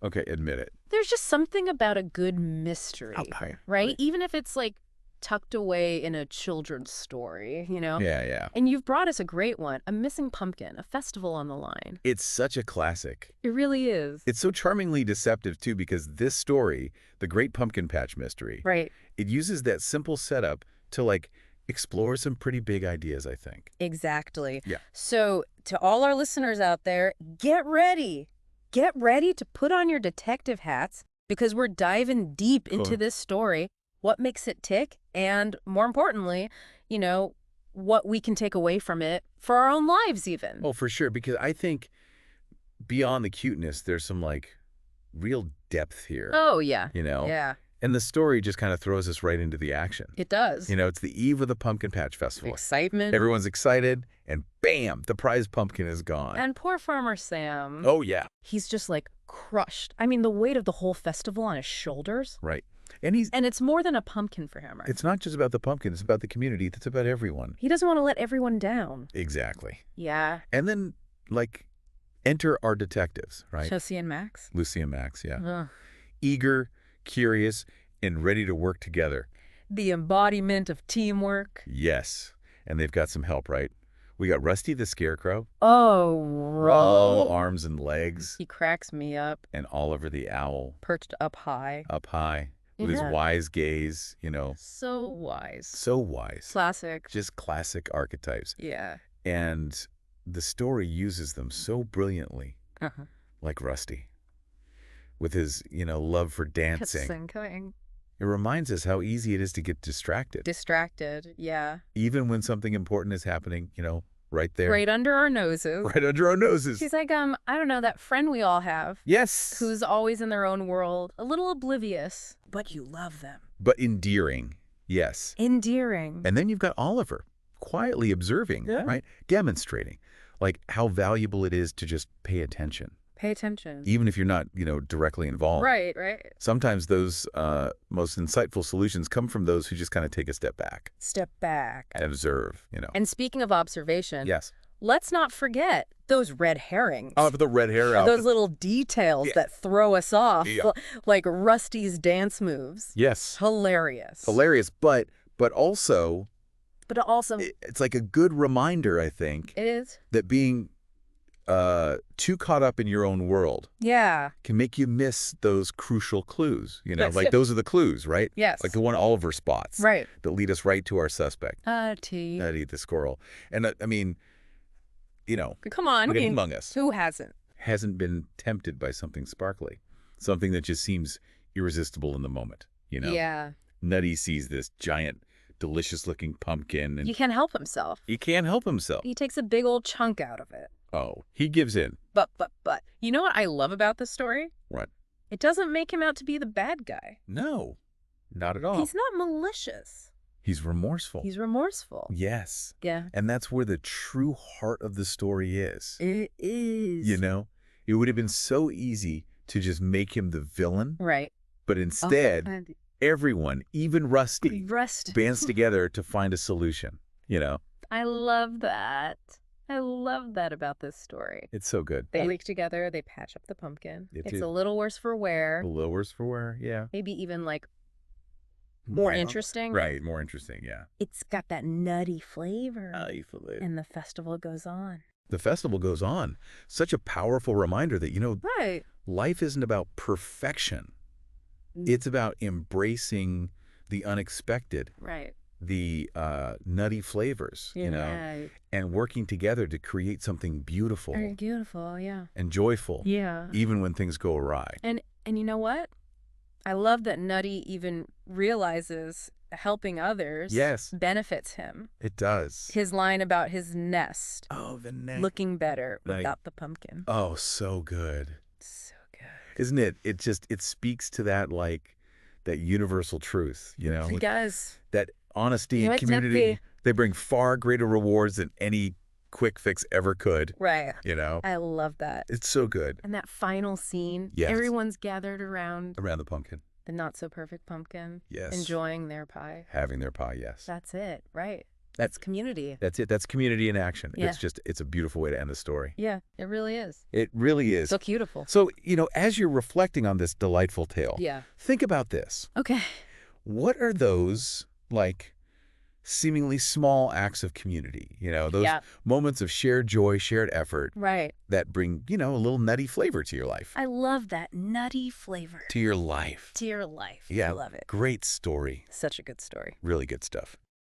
Okay, admit it. There's just something about a good mystery, Okay. right? Even if it's like tucked away in a children's story, you know? Yeah, yeah. And you've brought us a great one, A Missing Pumpkin, A Festival on the Line. It's such a classic. It really is. It's so charmingly deceptive, too, because this story, The Great Pumpkin Patch Mystery, Right. it uses that simple setup to, like, explore some pretty big ideas, I think. Exactly. Yeah. So, to all our listeners out there, get ready. Get ready to put on your detective hats because we're diving deep into Cool. this story, what makes it tick, and more importantly, what we can take away from it for our own lives even. Oh, for sure, because I think beyond the cuteness, there's some, like, real depth here, Oh, yeah. you know? Yeah, And the story just kind of throws us right into the action. it does. It's the eve of the Pumpkin Patch Festival. Excitement. Everyone's excited, and bam, the prize pumpkin is gone. And poor Farmer Sam. Oh, yeah. He's just like crushed. I mean, the weight of the whole festival on his shoulders. Right. And And it's more than a pumpkin for him, right? it's not just about the pumpkin, it's about the community. It's about everyone. He doesn't want to let everyone down. Exactly. Yeah. And then, like, enter our detectives, right? Josie and Max. Lucy and Max, yeah. Ugh. Eager, curious, and ready to work together. The embodiment of teamwork. Yes. And they've got some help, right? We got Rusty the Scarecrow, Oh, all arms and legs, He cracks me up, and Oliver the Owl, perched up high. up high, with his Yeah. wise gaze, So wise. so wise. Classic. Just classic archetypes. Yeah. And the story uses them so brilliantly, Uh-huh. like Rusty, with his, love for dancing. Coming. It reminds us how easy it is to get distracted, Distracted. Yeah. even when something important is happening, right there, Right under our noses. right under our noses. She's like, I don't know, that friend we all have Yes. who's always in their own world, a little oblivious, but you love them. But endearing. Yes. Endearing. And then you've got Oliver, quietly observing, Yeah. right? Demonstrating, like, how valuable it is to just pay attention, Pay attention. even if you're not, directly involved. Right, right. Sometimes those most insightful solutions come from those who just kind of take a step back Step back. and observe. And speaking of observation, Yes. let's not forget those red herrings. Oh, the red hair out. Those little details Yeah. that throw us off, Yeah. like Rusty's dance moves. Yes. Hilarious. Hilarious, but also But also, it's like a good reminder, I think, it is. that being too caught up in your own world Yeah. can make you miss those crucial clues. Yes. Like those are the clues, right? Yes. Like the one Oliver spots Right. that lead us right to our suspect, T. Eddie the squirrel. And I mean, Come on. look at among us. Who hasn't? Hasn't been tempted by something sparkly, something that just seems irresistible in the moment. Yeah. Nutty sees this giant, delicious-looking pumpkin, and He can't help himself. he can't help himself. He takes a big old chunk out of it. Oh, he gives in. But. You know what I love about this story? What? It doesn't make him out to be the bad guy. No, not at all. He's not malicious. He's remorseful. He's remorseful. Yes. Yeah. And that's where the true heart of the story is. It is. It would have been so easy to just make him the villain, Right. but instead, everyone, even Rusty, Rest. bands together to find a solution. I love that. I love that about this story. It's so good. They leak together. They patch up the pumpkin. They It's do. a little worse for wear. A little worse for wear, yeah. Maybe even like more interesting. Right, more interesting, yeah. It's got that nutty flavor. And And the festival goes on. the festival goes on. Such a powerful reminder that, Right. life isn't about perfection. It's about embracing the unexpected, Right. the nutty flavors, and working together to create something beautiful Very beautiful, yeah. and joyful, Yeah. even when things go awry. And you know what? I love that Nutty even realizes helping others Yes. benefits him. It does. His line about his nest Oh, the neck. looking better Right. without the pumpkin. Oh, so good. So good. Isn't it? It speaks to that, like, that universal truth, It does. that honesty and It's community, happy. they bring far greater rewards than any quick fix ever could, Right. you know? I love that. It's so good. And that final scene, Yes. everyone's gathered around Around the pumpkin. the not-so-perfect pumpkin, Yes. enjoying their pie. Having their pie, yes. That's it, right. That's community. That's it. That's community in action. Yeah. It's a beautiful way to end the story. Yeah, it really is. It really is. So beautiful. So, as you're reflecting on this delightful tale, Yeah. think about this. Okay. What are those, like, seemingly small acts of community, those moments of shared joy, shared effort Right. that bring, a little nutty flavor to your life. I love that nutty flavor. To your life. To your life. Yeah. I love it. Great story. Such a good story. Really good stuff.